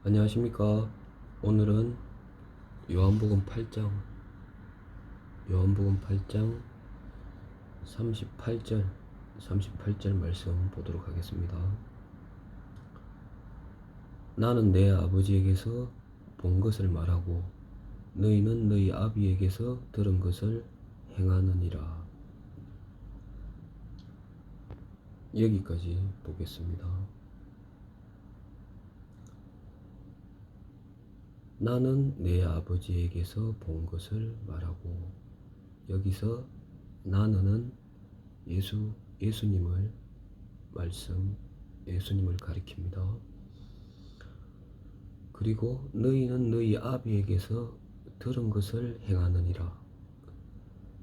안녕하십니까. 오늘은 요한복음 8장 38절 말씀 보도록 하겠습니다. 나는 내 아버지에게서 본 것을 말하고 너희는 너희 아비에게서 들은 것을 행하느니라. 여기까지 보겠습니다. 나는 내 아버지에게서 본 것을 말하고, 여기서 나는은 예수님을 가리킵니다. 그리고 너희는 너희 아비에게서 들은 것을 행하느니라.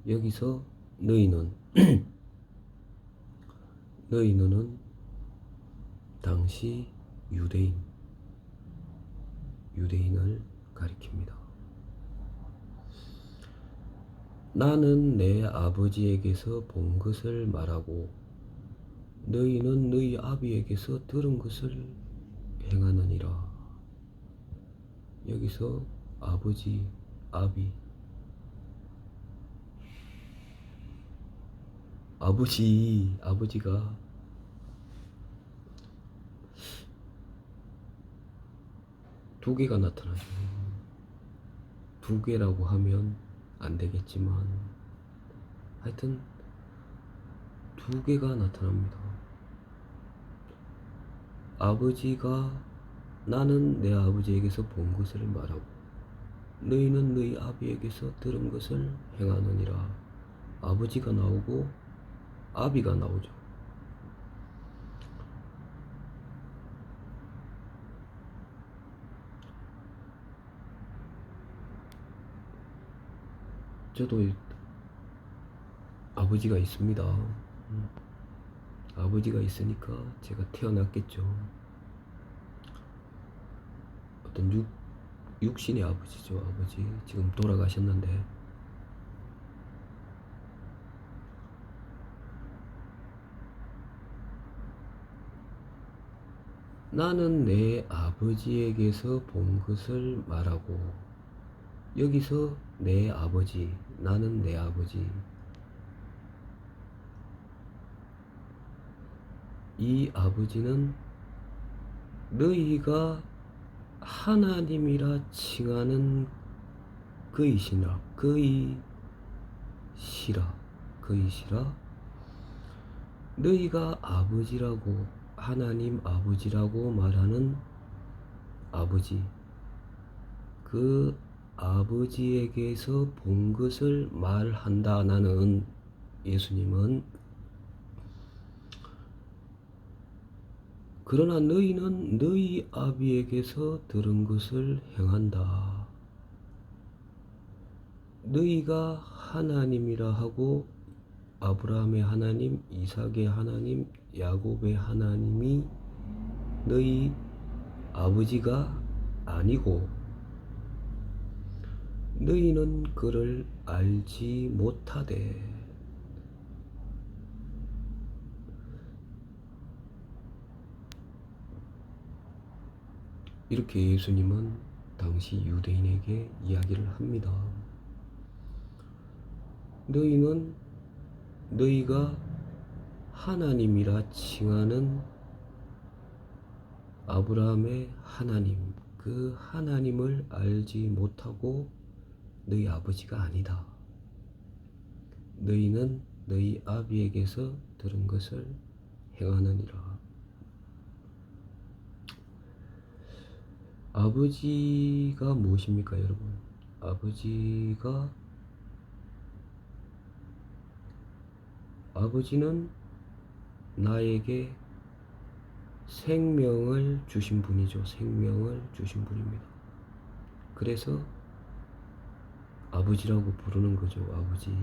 여기서 너희는 당시 유대인을 가리킵니다. 나는 내 아버지에게서 본 것을 말하고 너희는 너희 아비에게서 들은 것을 행하느니라. 여기서 아버지, 아비, 아버지가 두 개가 나타나죠. 두 개라고 하면 안 되겠지만 하여튼 두 개가 나타납니다. 나는 내 아버지에게서 본 것을 말하고 너희는 너희 아비에게서 들은 것을 행하느니라. 아버지가 나오고 아비가 나오죠. 저도 아버지가 있습니다. 아버지가 있으니까 제가 태어났겠죠. 어떤 육신의 아버지죠. 아버지 지금 돌아가셨는데, 나는 내 아버지에게서 본 것을 말하고, 여기서 내 아버지, 나는 내 아버지, 이 아버지는 너희가 하나님이라 칭하는 그이시라. 너희가 아버지라고, 하나님 아버지라고 말하는 아버지, 그 아버지에게서 본 것을 말한다. 나는, 예수님은. 그러나 너희는 너희 아비에게서 들은 것을 행한다. 너희가 하나님이라 하고 아브라함의 하나님, 이삭의 하나님, 야곱의 하나님이 너희 아버지가 아니고 너희는 그를 알지 못하되. 이렇게 예수님은 당시 유대인에게 이야기를 합니다. 너희가 하나님이라 칭하는 아브라함의 하나님, 그 하나님을 알지 못하고 너희 아버지가 아니다. 너희는 너희 아비에게서 들은 것을 행하느니라. 아버지가 무엇입니까, 여러분? 아버지는 나에게 생명을 주신 분이죠. 생명을 주신 분입니다. 그래서 아버지라고 부르는 거죠. 아버지,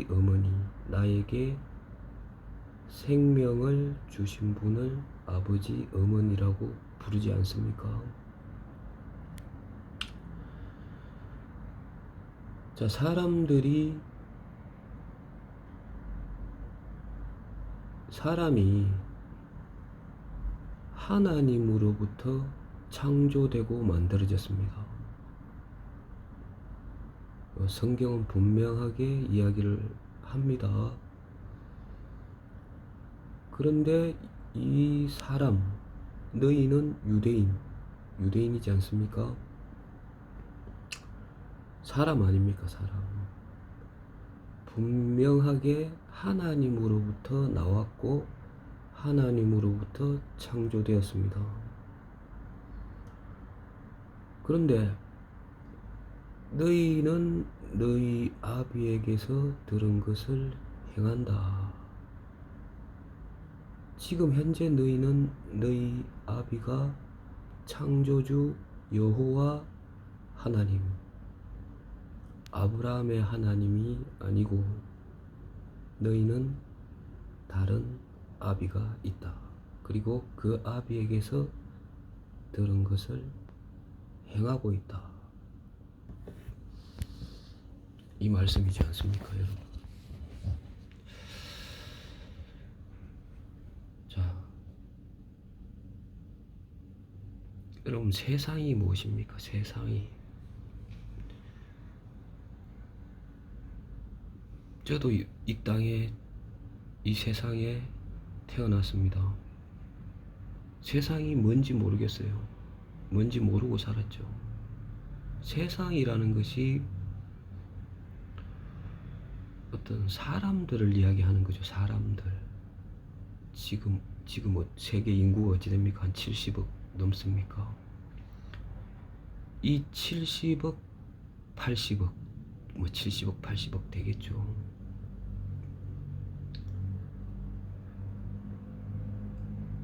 어머니, 나에게 생명을 주신 분을 아버지, 어머니라고 부르지 않습니까? 자, 사람이 하나님으로부터 창조되고 만들어졌습니다. 성경은 분명하게 이야기를 합니다. 그런데 이 사람, 너희는 유대인이지 않습니까? 사람 아닙니까? 사람. 분명하게 하나님으로부터 나왔고 하나님으로부터 창조되었습니다. 그런데 너희는 너희 아비에게서 들은 것을 행한다. 지금 현재 너희는 너희 아비가 창조주 여호와 하나님, 아브라함의 하나님이 아니고 너희는 다른 아비가 있다. 그리고 그 아비에게서 들은 것을 행하고 있다. 이 말씀이지 않습니까, 여러분? 자, 여러분, 세상이 무엇입니까? 세상이. 저도 이 땅에, 이 세상에 태어났습니다. 세상이 뭔지 모르겠어요. 뭔지 모르고 살았죠. 세상이라는 것이 어떤 사람들을 이야기하는 거죠. 사람들. 지금 뭐 세계 인구가 어찌 됩니까? 한 70억 넘습니까? 이 70억, 80억, 뭐 70억, 80억 되겠죠.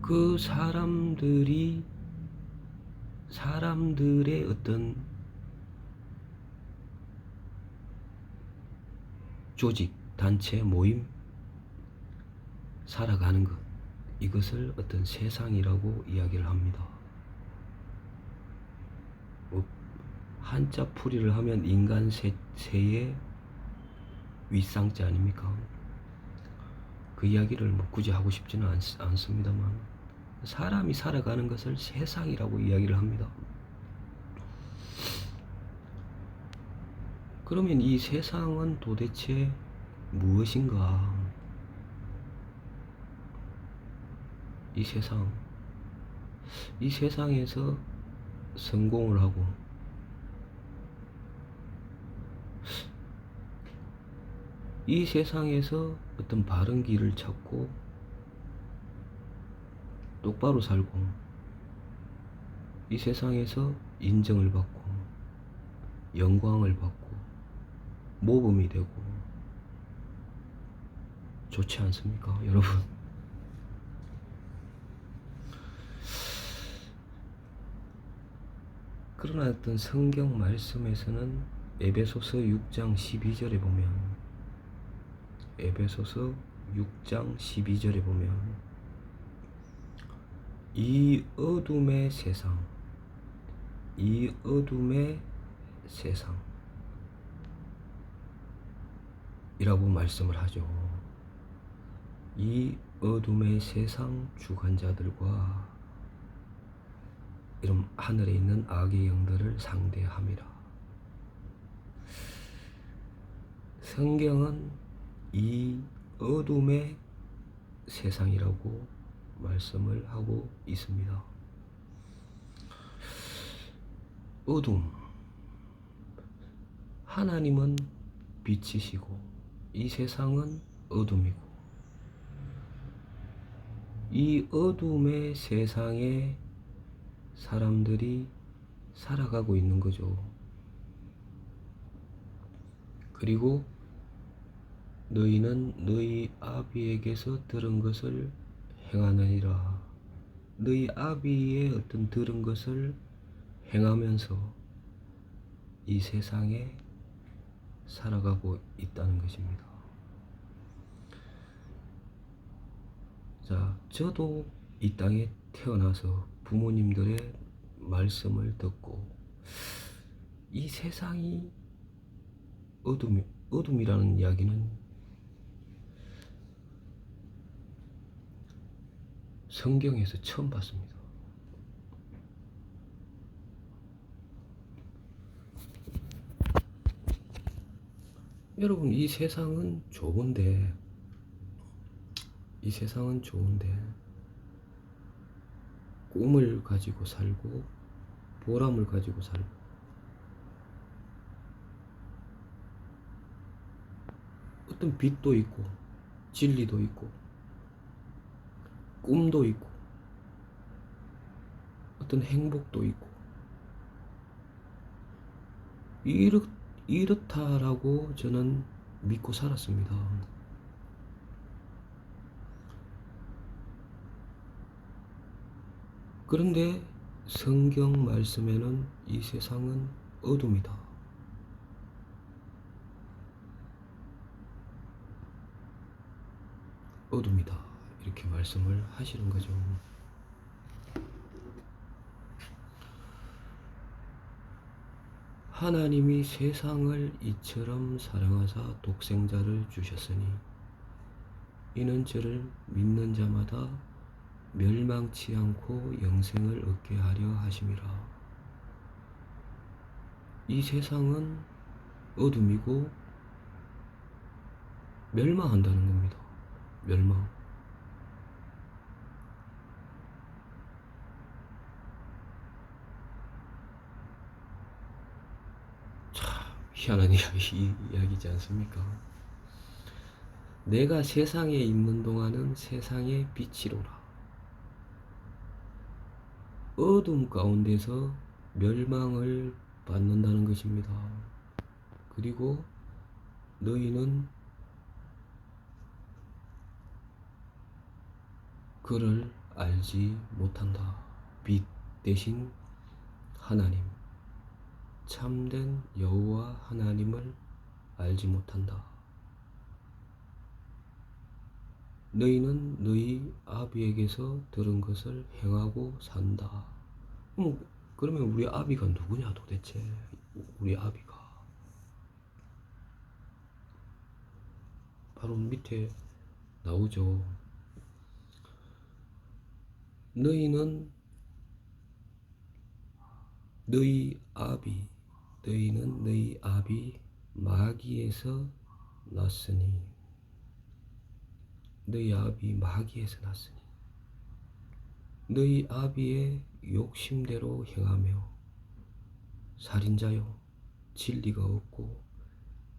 그 사람들의 어떤 조직, 단체, 모임, 살아가는 것, 이것을 어떤 세상이라고 이야기를 합니다. 한자 풀이를 하면 인간 세의 윗상자 아닙니까? 그 이야기를 뭐 굳이 하고 싶지는 않습니다만, 사람이 살아가는 것을 세상이라고 이야기를 합니다. 그러면 이 세상은 도대체 무엇인가? 이 세상에서 성공을 하고 이 세상에서 어떤 바른 길을 찾고 똑바로 살고 이 세상에서 인정을 받고 영광을 받고 모범이 되고 좋지 않습니까, 여러분? 그러나 어떤 성경 말씀에서는 에베소서 6장 12절에 보면 이 어둠의 세상이라고 말씀을 하죠. 이 어둠의 세상 주관자들과 이런 하늘에 있는 악의 영들을 상대함이라. 성경은 이 어둠의 세상이라고 말씀을 하고 있습니다. 어둠. 하나님은 빛이시고 이 세상은 어둠이고 이 어둠의 세상에 사람들이 살아가고 있는 거죠. 그리고 너희는 너희 아비에게서 들은 것을 행하느니라. 너희 아비의 어떤 들은 것을 행하면서 이 세상에 살아가고 있다는 것입니다. 자, 저도 이 땅에 태어나서 부모님들의 말씀을 듣고 이 세상이 어둠이라는 이야기는 성경에서 처음 봤습니다. 여러분, 이 세상은 좋은데, 이 세상은 좋은데, 꿈을 가지고 살고, 보람을 가지고 살고, 어떤 빛도 있고, 진리도 있고, 꿈도 있고, 어떤 행복도 있고, 이렇다라고 저는 믿고 살았습니다. 그런데 성경 말씀에는 이 세상은 어둠이다, 어둠이다, 이렇게 말씀을 하시는 거죠. 하나님이 세상을 이처럼 사랑하사 독생자를 주셨으니 이는 저를 믿는 자마다 멸망치 않고 영생을 얻게 하려 하심이라. 이 세상은 어둠이고 멸망한다는 겁니다. 멸망. 참 희한한 이야기지 않습니까? 내가 세상에 있는 동안은 세상의 빛이로라. 어둠 가운데서 멸망을 받는다는 것입니다. 그리고 너희는 그를 알지 못한다. 빛 대신 하나님, 참된 여호와 하나님을 알지 못한다. 너희는 너희 아비에게서 들은 것을 행하고 산다. 그러면 우리 아비가 누구냐 도대체? 우리 아비가 바로 밑에 나오죠. 너희는 너희 너희는 너희 아비 마귀에서 났으니, 너희 아비 마귀에서 났으니 너희 아비의 욕심대로 행하며 살인자요 진리가 없고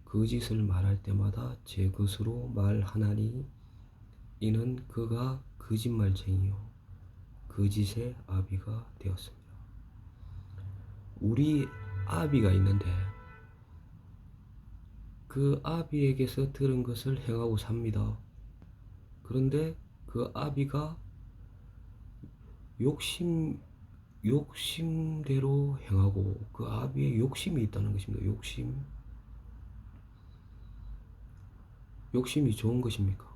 거짓을 말할 때마다 제 것으로 말하나니 이는 그가 거짓말쟁이요 거짓의 아비가 되었습니다. 우리 아비가 있는데 그 아비에게서 들은 것을 행하고 삽니다. 그런데 그 아비가 욕심대로 행하고, 그 아비의 욕심이 있다는 것입니다. 욕심이 좋은 것입니까?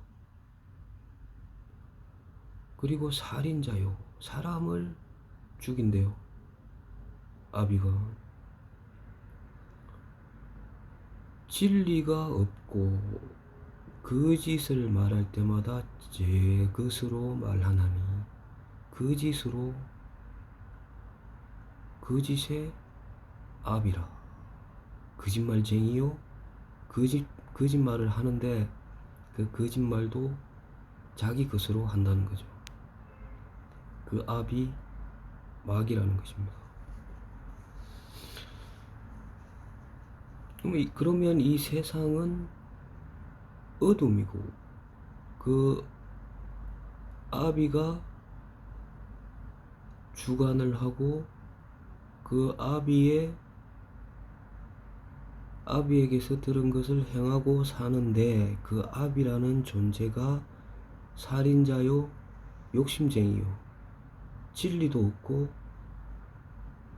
그리고 살인자요, 사람을 죽인대요. 아비가 진리가 없고 거짓을 말할 때마다 제 것으로 말하나니, 거짓의 아비라. 거짓말쟁이요 거짓말을 하는데 그 거짓말도 자기 것으로 한다는 거죠. 그 아비 마귀라는 것입니다. 그러면 이 세상은 어둠이고 그 아비가 주관을 하고 그 아비에게서 들은 것을 행하고 사는데, 그 아비라는 존재가 살인자요 욕심쟁이요 진리도 없고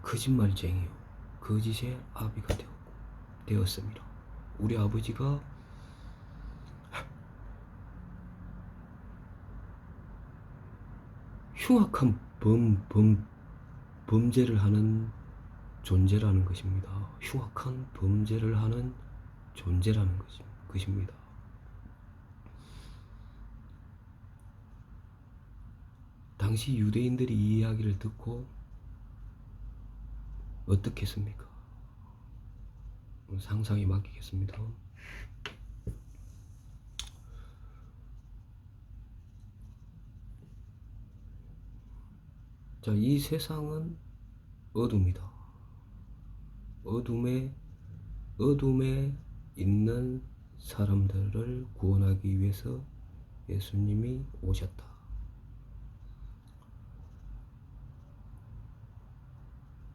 거짓말쟁이요 거짓의 아비가 되었습니다. 우리 아버지가 흉악한 범죄를 하는 존재라는 것입니다. 흉악한 범죄를 하는 존재라는 것입니다. 당시 유대인들이 이 이야기를 듣고 어떻겠습니까? 상상에 맡기겠습니다. 자, 이 세상은 어둠이다. 어둠에 있는 사람들을 구원하기 위해서 예수님이 오셨다.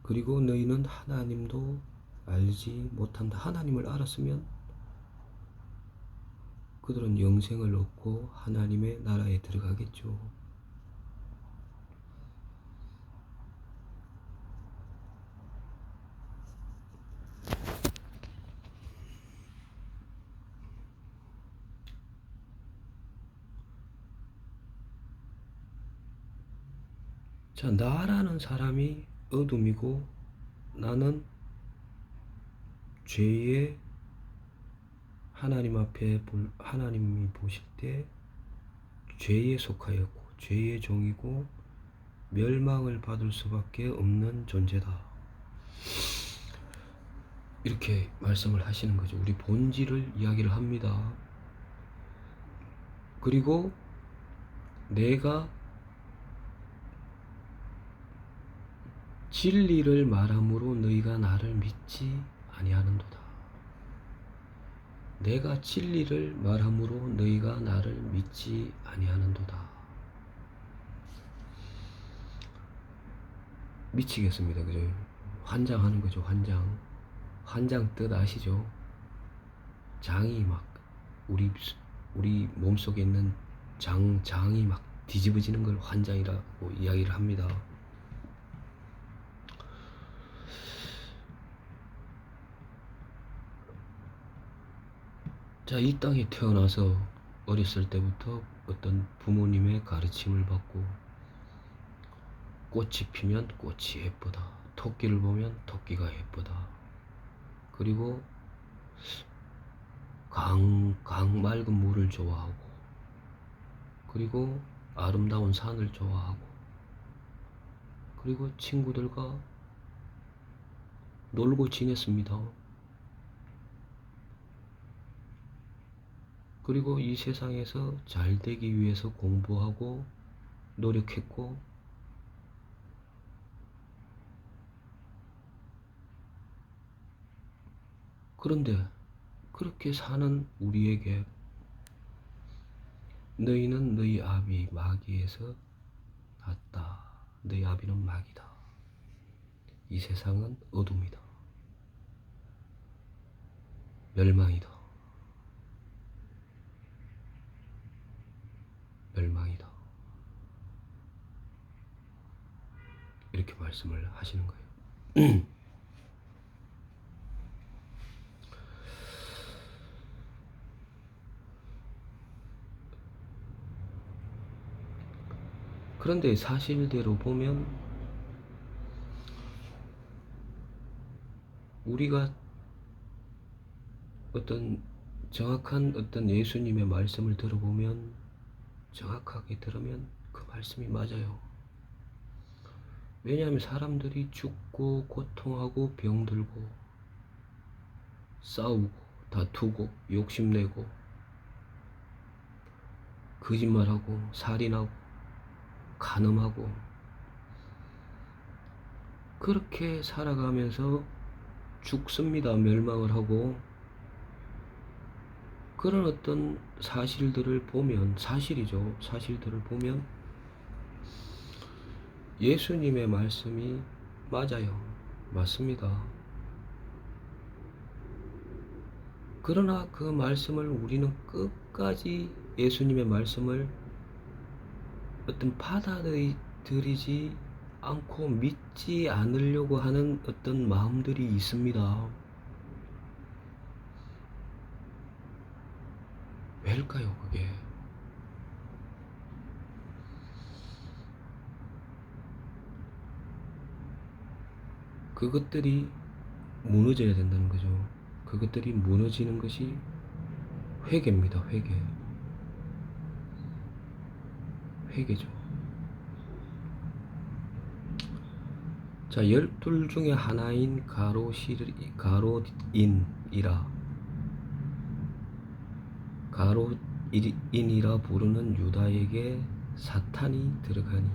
그리고 너희는 하나님도 알지 못한다. 하나님을 알았으면 그들은 영생을 얻고 하나님의 나라에 들어가겠죠. 자, 나라는 사람이 어둠이고 나는 죄의 하나님 앞에 하나님이 보실 때 죄에 속하였고 죄의 종이고 멸망을 받을 수밖에 없는 존재다. 이렇게 말씀을 하시는 거죠. 우리 본질을 이야기를 합니다. 그리고 내가 진리를 말함으로 너희가 나를 믿지 아니하는도다. 내가 진리를 말함으로 너희가 나를 믿지 아니하는도다. 미치겠습니다. 그죠? 환장하는 거죠. 환장 뜻 아시죠? 장이 막 우리 몸속에 있는 장이 막 뒤집어지는 걸 환장이라고 이야기를 합니다. 자, 이 땅에 태어나서 어렸을 때부터 어떤 부모님의 가르침을 받고 꽃이 피면 꽃이 예쁘다. 토끼를 보면 토끼가 예쁘다. 그리고 맑은 물을 좋아하고 그리고 아름다운 산을 좋아하고 그리고 친구들과 놀고 지냈습니다. 그리고 이 세상에서 잘 되기 위해서 공부하고 노력했고 그런데 그렇게 사는 우리에게 너희는 너희 아비 마귀에서 났다. 너희 아비는 마귀다. 이 세상은 어둠이다. 멸망이다. 이렇게 말씀을 하시는 거예요. 그런데 사실대로 보면 우리가 어떤 정확한 어떤 예수님의 말씀을 들어보면 정확하게 들으면 그 말씀이 맞아요. 왜냐하면 사람들이 죽고 고통하고 병들고 싸우고 다투고 욕심내고 거짓말하고 살인하고 간음하고 그렇게 살아가면서 죽습니다. 멸망을 하고 그런 어떤 사실들을 보면 사실들을 보면 예수님의 말씀이 맞아요. 맞습니다. 그러나 그 말씀을 우리는 끝까지 예수님의 말씀을 어떤 받아들이지 않고 믿지 않으려고 하는 어떤 마음들이 있습니다. 왜일까요, 그게? 그것들이 무너져야 된다는 거죠. 그것들이 무너지는 것이 회개입니다. 회개죠. 자, 12 중에 하나인 가로인이라 부르는 유다에게 사탄이 들어가니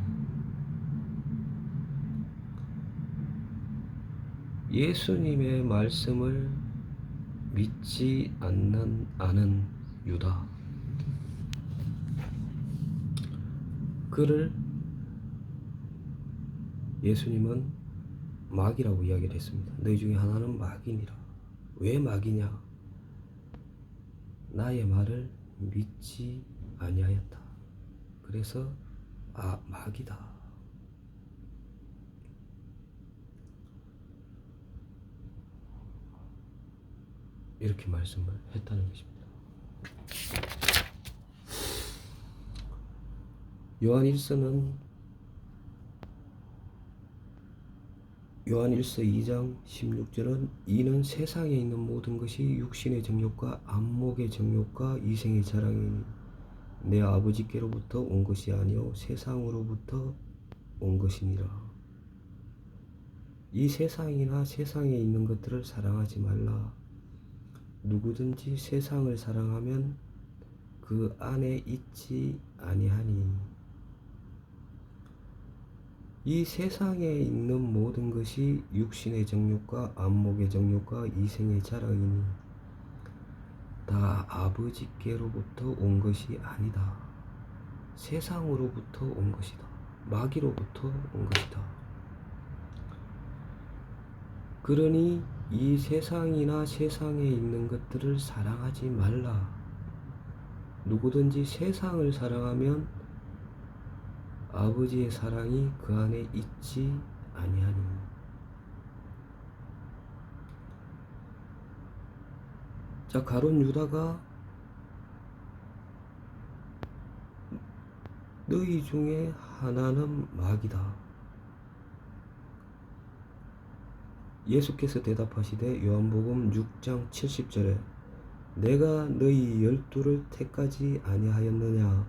예수님의 말씀을 믿지 않은 유다, 그를 예수님은 마귀라고 이야기를 했습니다. 너희 중에 하나는 마귀니라. 왜 마귀냐? 나의 말을 믿지 아니하였다. 그래서 마귀다. 이렇게 말씀을 했다는 것입니다. 요한 1서 2장 16절은 이는 세상에 있는 모든 것이 육신의 정욕과 안목의 정욕과 이생의 자랑이니 내 아버지께로부터 온 것이 아니요 세상으로부터 온 것이니라. 이 세상이나 세상에 있는 것들을 사랑하지 말라. 누구든지 세상을 사랑하면 그 안에 있지 아니하니. 이 세상에 있는 모든 것이 육신의 정욕과 안목의 정욕과 이생의 자랑이니 다 아버지께로부터 온 것이 아니다. 세상으로부터 온 것이다. 마귀로부터 온 것이다. 그러니 이 세상이나 세상에 있는 것들을 사랑하지 말라. 누구든지 세상을 사랑하면 아버지의 사랑이 그 안에 있지 아니하니. 자, 가룟 유다가 너희 중에 하나는 마귀다. 예수께서 대답하시되 요한복음 6장 70절에 내가 너희 12를 택하지 아니하였느냐?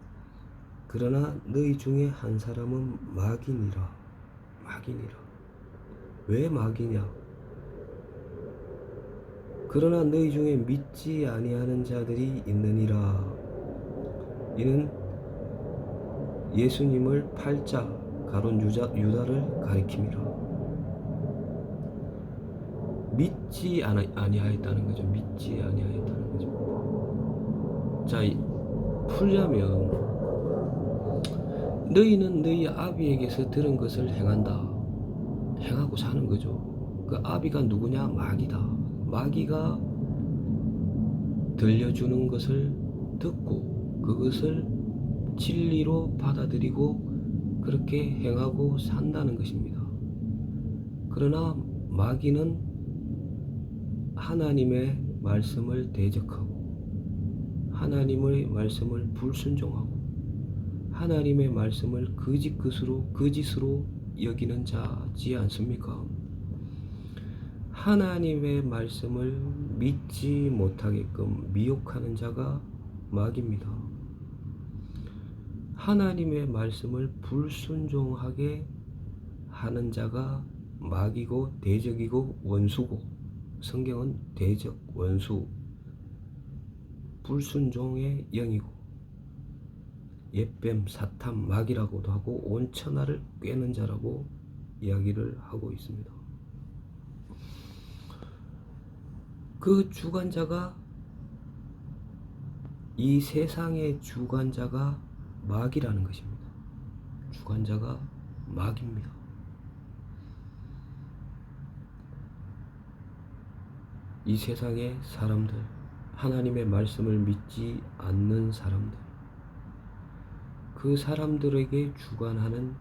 그러나 너희 중에 한 사람은 마귀니라. 마귀니라. 왜 마귀냐? 그러나 너희 중에 믿지 아니하는 자들이 있느니라. 이는 예수님을 팔자 가룟 유다를 가리킵니다. 믿지 아니하였다는 거죠. 믿지 아니하였다는 거죠. 자, 풀자면 너희는 너희 아비에게서 들은 것을 행하고 사는 거죠. 그 아비가 누구냐? 마귀다. 마귀가 들려주는 것을 듣고 그것을 진리로 받아들이고 그렇게 행하고 산다는 것입니다. 그러나 마귀는 하나님의 말씀을 대적하고 하나님의 말씀을 불순종하고 하나님의 말씀을 거짓으로 여기는 자지 않습니까? 하나님의 말씀을 믿지 못하게끔 미혹하는 자가 마귀입니다. 하나님의 말씀을 불순종하게 하는 자가 마귀고 대적이고 원수고, 성경은 대적, 원수, 불순종의 영이고 옛뱀, 사탄, 마귀라고도 하고 온 천하를 꿰는 자라고 이야기를 하고 있습니다. 그 주관자가, 이 세상의 주관자가 마귀라는 것입니다. 주관자가 마귀입니다. 이 세상의 사람들, 하나님의 말씀을 믿지 않는 사람들, 그 사람들에게 주관하는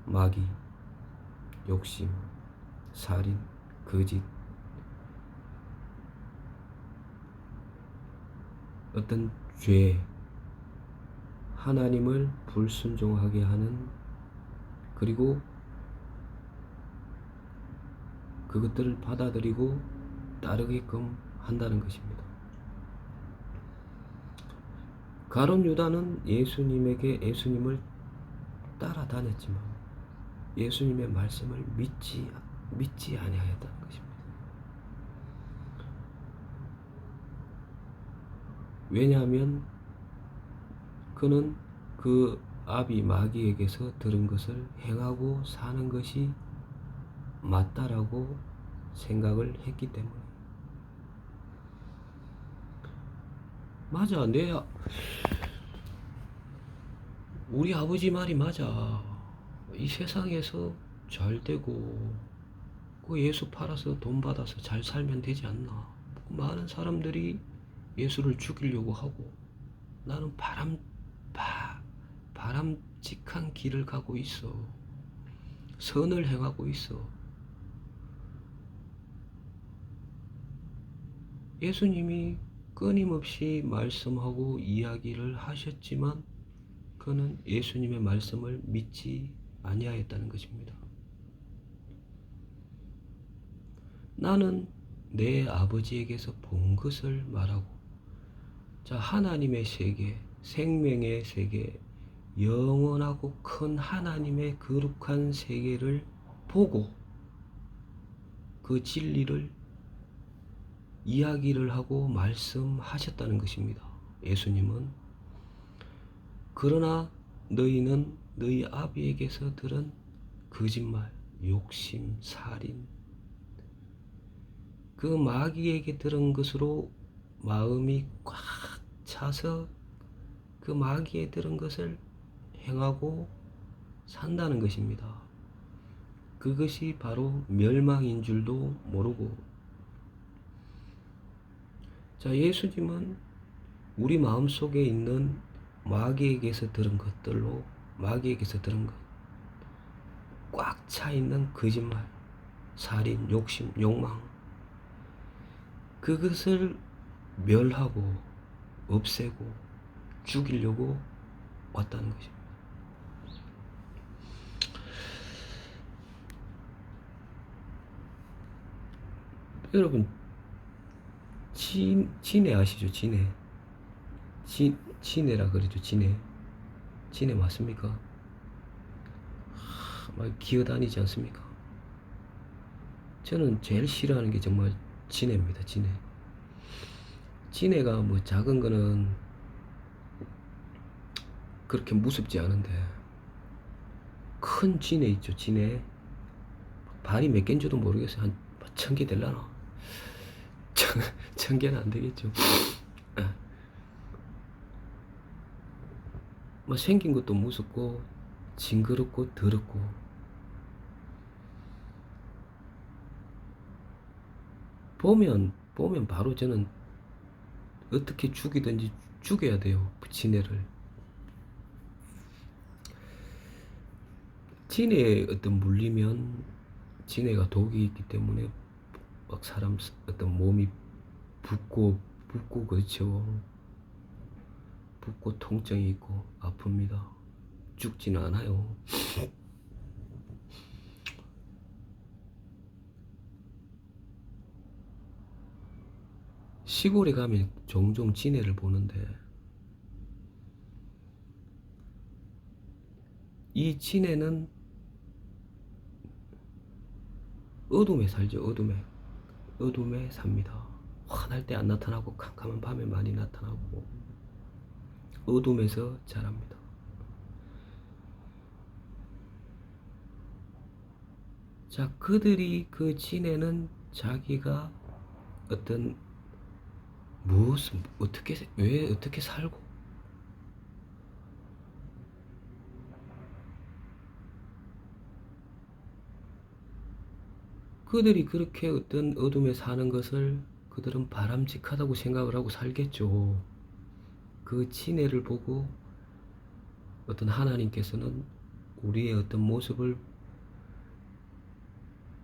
마귀, 욕심, 살인, 거짓, 어떤 죄, 하나님을 불순종하게 하는, 그리고 그것들을 받아들이고 따르게끔 한다는 것입니다. 가룟 유다는 예수님을 따라다녔지만 예수님의 말씀을 믿지 아니하였다는 것입니다. 왜냐하면 그는 그 아비 마귀에게서 들은 것을 행하고 사는 것이 맞다라고 생각을 했기 때문에. 맞아, 우리 아버지 말이 맞아. 이 세상에서 잘 되고 그 예수 팔아서 돈 받아서 잘 살면 되지 않나. 많은 사람들이 예수를 죽이려고 하고 나는 바람직한 길을 가고 있어. 선을 행하고 있어. 예수님이 끊임없이 말씀하고 이야기를 하셨지만 그는 예수님의 말씀을 믿지 아니하였다는 것입니다. 나는 내 아버지에게서 본 것을 말하고, 자, 하나님의 세계, 생명의 세계, 영원하고 큰 하나님의 거룩한 세계를 보고 그 진리를 이야기를 하고 말씀하셨다는 것입니다. 예수님은. 그러나 너희는 너희 아비에게서 들은 거짓말, 욕심, 살인, 그 마귀에게 들은 것으로 마음이 꽉 차서 그 마귀에 들은 것을 행하고 산다는 것입니다. 그것이 바로 멸망인 줄도 모르고. 자, 예수님은 우리 마음속에 있는 마귀에게서 들은 것들로, 마귀에게서 들은 것, 꽉 차 있는 거짓말, 살인, 욕심, 욕망, 그것을 멸하고 없애고 죽이려고 왔다는 것입니다. 여러분, 진해 아시죠? 진해라 그러죠. 진해 맞습니까? 막 기어다니지 않습니까? 저는 제일 싫어하는 게 정말 진해입니다. 진해가 뭐 작은 거는 그렇게 무섭지 않은데 큰 진해 있죠. 진해 발이 몇 개인지도 모르겠어요. 한 1000개 될라나? 1000개는 안 되겠죠. 뭐 생긴 것도 무섭고 징그럽고 더럽고. 보면 바로 저는 어떻게 죽이든지 죽여야 돼요. 그 진해를. 진해에 어떤 물리면 진해가 독이 있기 때문에 막 사람 어떤 몸이 붓고 그렇죠. 붓고 통증이 있고 아픕니다. 죽지는 않아요. 시골에 가면 종종 진해를 보는데 이 진해는 어둠에 살죠. 어둠에 삽니다. 환할 때 안 나타나고 캄캄한 밤에 많이 나타나고 어둠에서 자랍니다. 자, 그들이 그 진해는 자기가 어떤 무엇을 왜 어떻게 살고 그들이 그렇게 어떤 어둠에 사는 것을 그들은 바람직하다고 생각을 하고 살겠죠. 그 진해를 보고 어떤 하나님께서는 우리의 어떤 모습을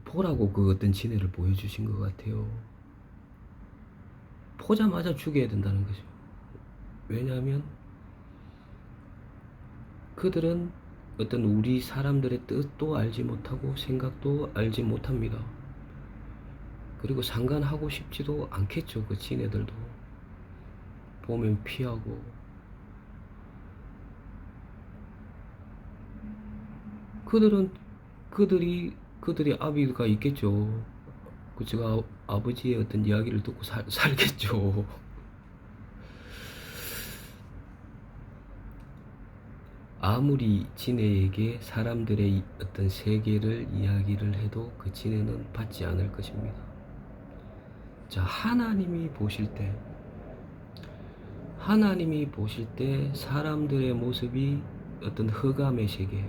보라고 그 어떤 진해를 보여주신 것 같아요. 보자마자 죽여야 된다는 거죠. 왜냐하면 그들은 어떤 우리 사람들의 뜻도 알지 못하고 생각도 알지 못합니다. 그리고 상관하고 싶지도 않겠죠. 그 진애들도 보면 피하고. 그들이 아비가 있겠죠. 그 제가 아버지의 어떤 이야기를 듣고 살겠죠. 아무리 지네에게 사람들의 어떤 세계를 이야기를 해도 그 지네는 받지 않을 것입니다. 자, 하나님이 보실 때 사람들의 모습이 어떤 흑암의 세계,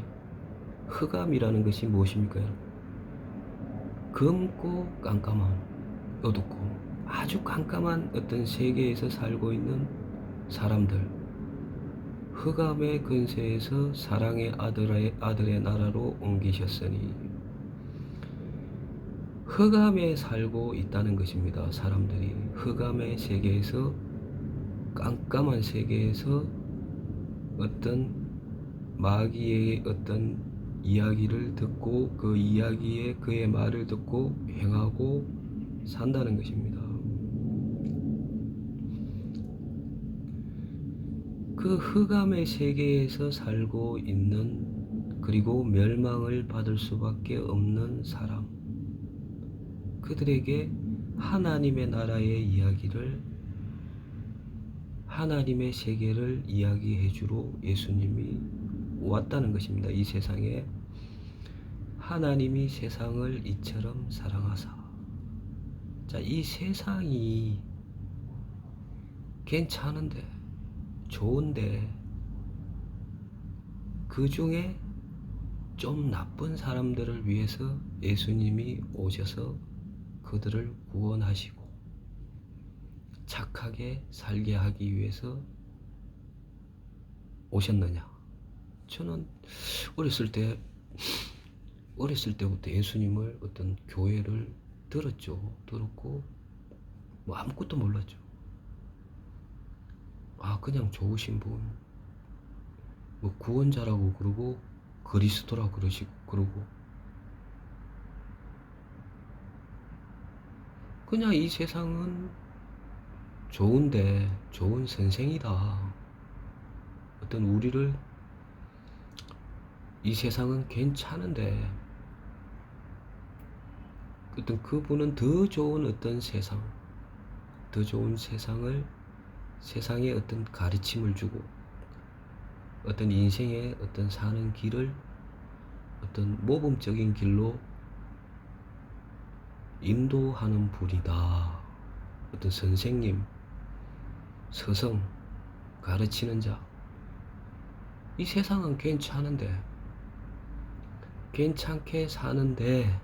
흑암이라는 것이 무엇입니까? 검고 깜깜함, 어둡고 아주 깜깜한 어떤 세계에서 살고 있는 사람들, 흑암의 근세에서 사랑의 아들의 나라로 옮기셨으니 흑암에 살고 있다는 것입니다. 사람들이 흑암의 세계에서, 깜깜한 세계에서 어떤 마귀의 어떤 이야기를 듣고 그 이야기에 그의 말을 듣고 행하고 산다는 것입니다. 그 흑암의 세계에서 살고 있는, 그리고 멸망을 받을 수밖에 없는 사람, 그들에게 하나님의 나라의 이야기를, 하나님의 세계를 이야기해 주러 예수님이 왔다는 것입니다. 이 세상에 하나님이 세상을 이처럼 사랑하사. 자, 이 세상이 괜찮은데, 좋은데, 그 중에 좀 나쁜 사람들을 위해서 예수님이 오셔서 그들을 구원하시고 착하게 살게 하기 위해서 오셨느냐? 저는 어렸을 때부터 예수님을 어떤 교회를 들었고 뭐 아무것도 몰랐죠. 그냥 좋으신 분, 뭐 구원자라고 그러고 그리스도라고 그러고 그냥 이 세상은 좋은데 좋은 선생이다. 어떤 우리를, 이 세상은 괜찮은데 어떤 그분은 더 좋은 어떤 세상, 더 좋은 세상을, 세상에 어떤 가르침을 주고 어떤 인생의 어떤 사는 길을 어떤 모범적인 길로 인도하는 분이다. 어떤 선생님, 스승, 가르치는 자. 이 세상은 괜찮게 사는데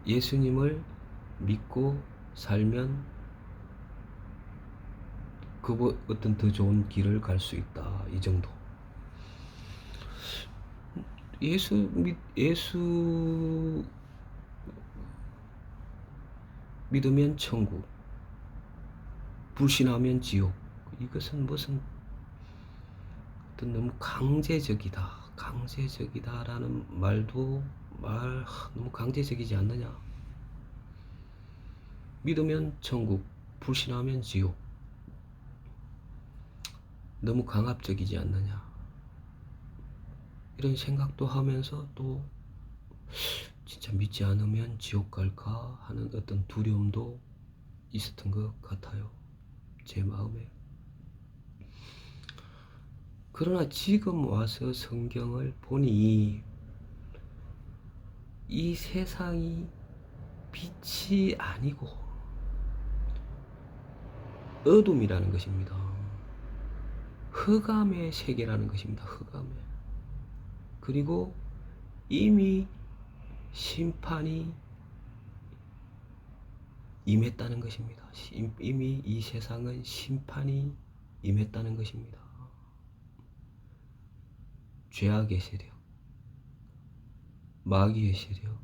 예수님을 믿고 살면 그 어떤 더 좋은 길을 갈 수 있다. 이 정도. 예수 믿으면 천국, 불신하면 지옥. 이것은 무슨 어떤 너무 강제적이다라는 말도 너무 강제적이지 않느냐? 믿으면 천국, 불신하면 지옥. 너무 강압적이지 않느냐? 이런 생각도 하면서 또 진짜 믿지 않으면 지옥 갈까 하는 어떤 두려움도 있었던 것 같아요. 제 마음에. 그러나 지금 와서 성경을 보니 이 세상이 빛이 아니고 어둠이라는 것입니다. 흑암의 세계라는 것입니다. 흑암의. 그리고 이미 심판이 임했다는 것입니다. 이미 이 세상은 심판이 임했다는 것입니다. 죄악의 세력, 마귀의 세력,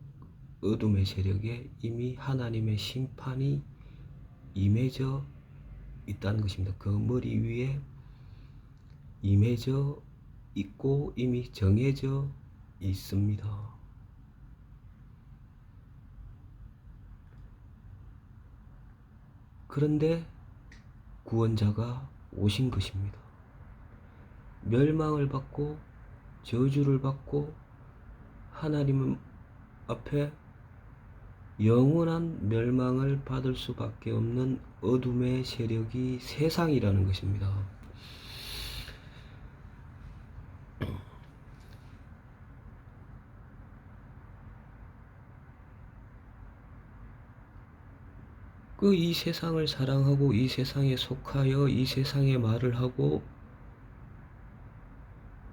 어둠의 세력에 이미 하나님의 심판이 임해져 있다는 것입니다. 그 머리 위에 임해져 있고 이미 정해져 있습니다. 그런데 구원자가 오신 것입니다. 멸망을 받고 저주를 받고 하나님 앞에 영원한 멸망을 받을 수밖에 없는 어둠의 세력이 세상이라는 것입니다. 그 이 세상을 사랑하고 이 세상에 속하여 이 세상의 말을 하고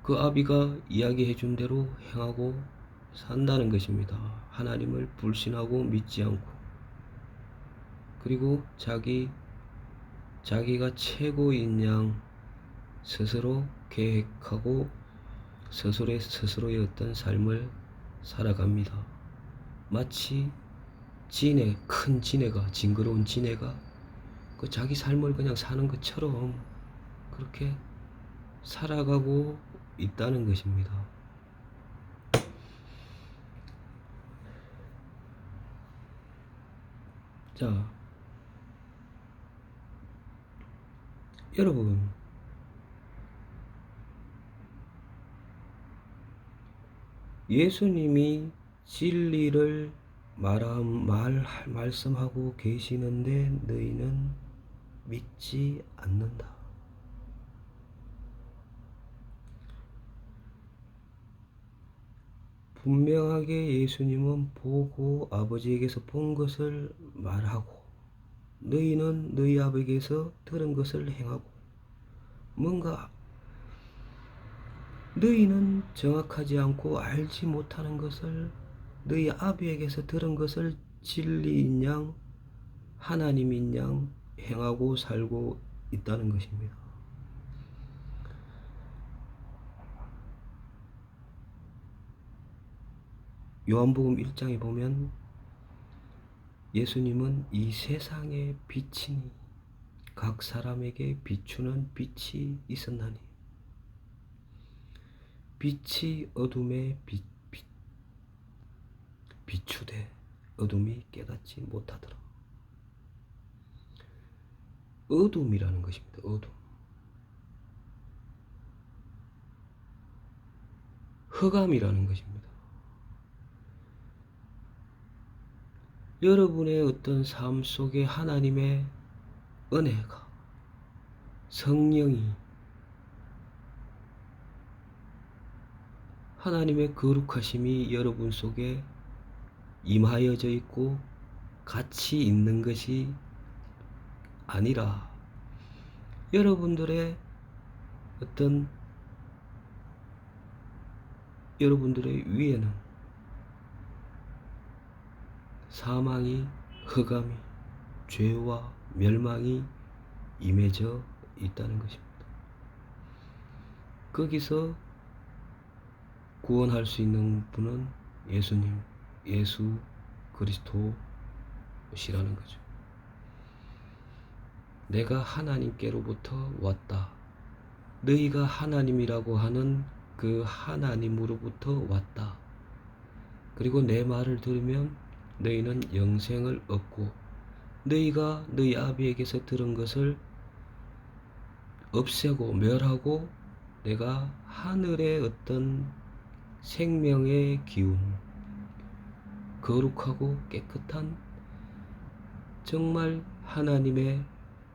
그 아비가 이야기해 준 대로 행하고 산다는 것입니다. 하나님을 불신하고 믿지 않고, 그리고 자기가 최고인 양 스스로 계획하고 스스로의 어떤 삶을 살아갑니다. 마치 큰 지네가, 징그러운 지네가 그 자기 삶을 그냥 사는 것처럼 그렇게 살아가고 있다는 것입니다. 자, 여러분, 예수님이 진리를 말씀하고 계시는데 너희는 믿지 않는다. 분명하게 예수님은 보고 아버지에게서 본 것을 말하고, 너희는 너희 아버지에게서 들은 것을 행하고, 뭔가 너희는 정확하지 않고 알지 못하는 것을, 너희 아비에게서 들은 것을 진리인 양, 하나님인 양 행하고 살고 있다는 것입니다. 요한복음 1장에 보면 예수님은 이 세상의 빛이니 각 사람에게 비추는 빛이 있었나니 빛이 어둠에 비추되 어둠이 깨닫지 못하더라. 어둠이라는 것입니다. 어둠. 흑암이라는 것입니다. 여러분의 어떤 삶 속에 하나님의 은혜가, 성령이, 하나님의 거룩하심이 여러분 속에 임하여져 있고 같이 있는 것이 아니라 여러분들의 위에는 사망이, 흑암이, 죄와 멸망이 임해져 있다는 것입니다. 거기서 구원할 수 있는 분은 예수님, 예수 그리스도시라는 거죠. 내가 하나님께로부터 왔다. 너희가 하나님이라고 하는 그 하나님으로부터 왔다. 그리고 내 말을 들으면 너희는 영생을 얻고, 너희가 너희 아비에게서 들은 것을 없애고 멸하고 내가 하늘의 어떤 생명의 기운, 거룩하고 깨끗한 정말 하나님의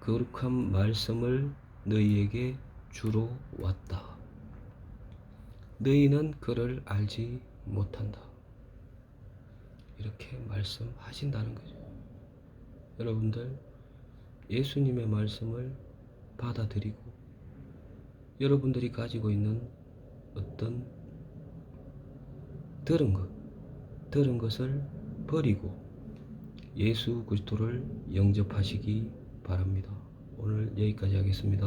거룩한 말씀을 너희에게 주러 왔다. 너희는 그를 알지 못한다. 이렇게 말씀하신다는 거죠. 여러분들, 예수님의 말씀을 받아들이고 여러분들이 가지고 있는 어떤 들은 것을 버리고 예수 그리스도를 영접하시기 바랍니다. 오늘 여기까지 하겠습니다.